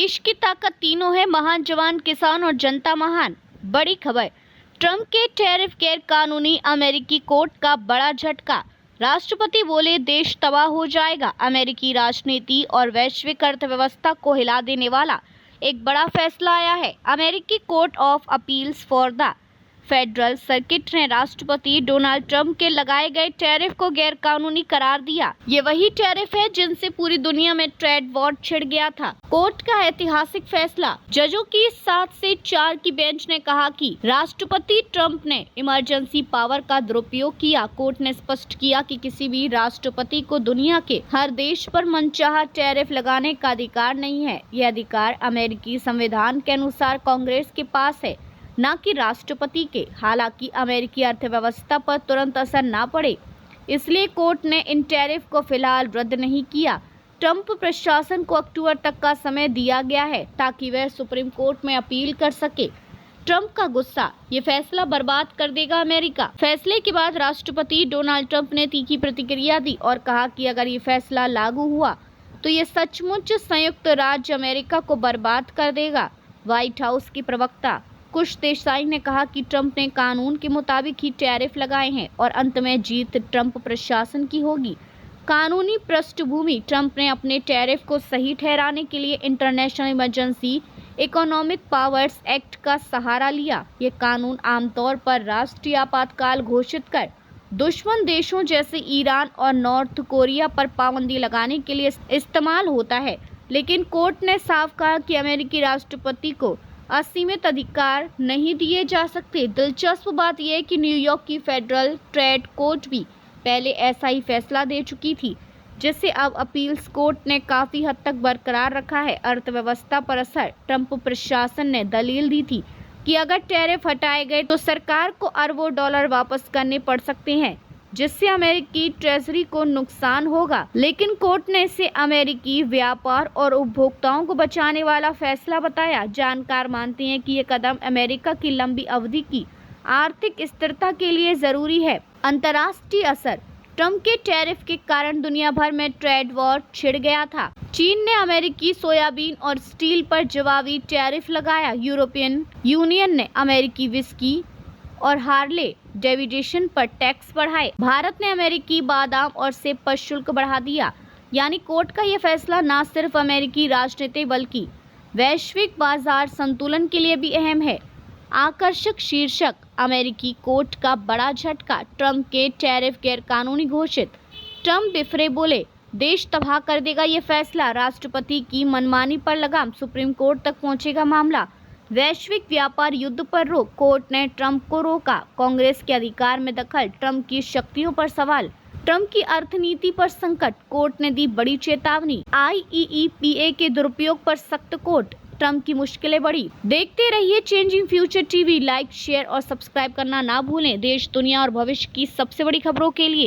देश की ताकत तीनों है, महान जवान, किसान और जनता महान। बड़ी खबर, ट्रंप के टैरिफ गैर कानूनी, अमेरिकी कोर्ट का बड़ा झटका। राष्ट्रपति बोले देश तबाह हो जाएगा। अमेरिकी राजनीति और वैश्विक अर्थव्यवस्था को हिला देने वाला एक बड़ा फैसला आया है। अमेरिकी court of appeals for the federal circuit ने राष्ट्रपति डोनाल्ड ट्रंप के लगाए गए टैरिफ को गैर कानूनी करार दिया। ये वही टैरिफ है जिनसे पूरी दुनिया में ट्रेड वॉर छिड़ गया था। कोर्ट का ऐतिहासिक फैसला। जजों की 7 से 4 की बेंच ने कहा कि राष्ट्रपति ट्रंप ने इमरजेंसी पावर का दुरुपयोग किया। कोर्ट ने स्पष्ट किया कि किसी भी राष्ट्रपति को दुनिया के हर देश पर मनचाहा टैरिफ लगाने का अधिकार नहीं है। यह अधिकार अमेरिकी संविधान के अनुसार कांग्रेस के पास है, न कि राष्ट्रपति के। हालांकि अमेरिकी अर्थव्यवस्था पर तुरंत असर न पड़े, इसलिए कोर्ट ने इन टैरिफ को फिलहाल रद्द नहीं किया। ट्रंप प्रशासन को अक्टूबर तक का समय दिया गया है ताकि वह सुप्रीम कोर्ट में अपील कर सके। ट्रंप का गुस्सा, ये फैसला बर्बाद कर देगा अमेरिका। फैसले के बाद राष्ट्रपति डोनाल्ड ट्रंप ने तीखी प्रतिक्रिया दी और कहा कि अगर ये फैसला लागू हुआ तो ये सचमुच संयुक्त राज्य अमेरिका को बर्बाद कर देगा। व्हाइट हाउस की प्रवक्ता कुश देसाई ने कहा कि ट्रंप ने कानून के मुताबिक ही टैरिफ लगाए हैं और अंत में जीत ट्रंप प्रशासन की होगी। कानूनी पृष्ठभूमि, ट्रंप ने अपने टैरिफ को सही ठहराने के लिए international emergency economic powers act का सहारा लिया। ये कानून आमतौर पर राष्ट्रीय आपातकाल घोषित कर दुश्मन देशों जैसे ईरान और नॉर्थ कोरिया पर पाबंदी लगाने के लिए इस्तेमाल होता है, लेकिन कोर्ट ने साफ कहा कि अमेरिकी राष्ट्रपति को असीमित अधिकार नहीं दिए जा सकते। दिलचस्प बात यह है कि न्यूयॉर्क की फेडरल ट्रेड कोर्ट भी पहले ऐसा ही फैसला दे चुकी थी, जिसे अब अपील्स कोर्ट ने काफी हद तक बरकरार रखा है। अर्थव्यवस्था पर असर, ट्रंप प्रशासन ने दलील दी थी कि अगर टैरिफ हटाए गए तो सरकार को अरबों डॉलर वापस करने पड़ सकते हैं, जिससे अमेरिकी ट्रेजरी को नुकसान होगा। लेकिन कोर्ट ने इसे अमेरिकी व्यापार और उपभोक्ताओं को बचाने वाला फैसला बताया। जानकार मानते हैं कि ये कदम अमेरिका की लंबी अवधि की आर्थिक स्थिरता के लिए जरूरी है। अंतर्राष्ट्रीय असर, ट्रंप के टैरिफ के कारण दुनिया भर में ट्रेड वॉर छिड़ गया था। चीन ने अमेरिकी सोयाबीन और स्टील पर जवाबी टैरिफ लगाया। यूरोपियन यूनियन ने अमेरिकी विस्की और हार्ले डेविडेशन पर टैक्स बढ़ाए। भारत ने अमेरिकी बादाम और सेब पर शुल्क बढ़ा दिया। यानी कोर्ट का यह फैसला न सिर्फ अमेरिकी राजनीति बल्कि वैश्विक बाजार संतुलन के लिए भी अहम है। आकर्षक शीर्षक, अमेरिकी कोर्ट का बड़ा झटका, ट्रंप के टैरिफ गैर कानूनी घोषित। ट्रंप बिफरे, बोले देश तबाह कर देगा ये फैसला। राष्ट्रपति की मनमानी पर लगाम, सुप्रीम कोर्ट तक पहुंचेगा मामला। वैश्विक व्यापार युद्ध पर रोक, कोर्ट ने ट्रंप को रोका। कांग्रेस के अधिकार में दखल, ट्रंप की शक्तियों पर सवाल। ट्रंप की अर्थनीति पर संकट, कोर्ट ने दी बड़ी चेतावनी। IEEPA के दुरुपयोग पर सख्त कोर्ट, ट्रंप की मुश्किलें बढ़ी। देखते रहिए changing future TV. Like, share और सब्सक्राइब करना ना भूलें। देश, दुनिया और भविष्य की सबसे बड़ी खबरों के लिए।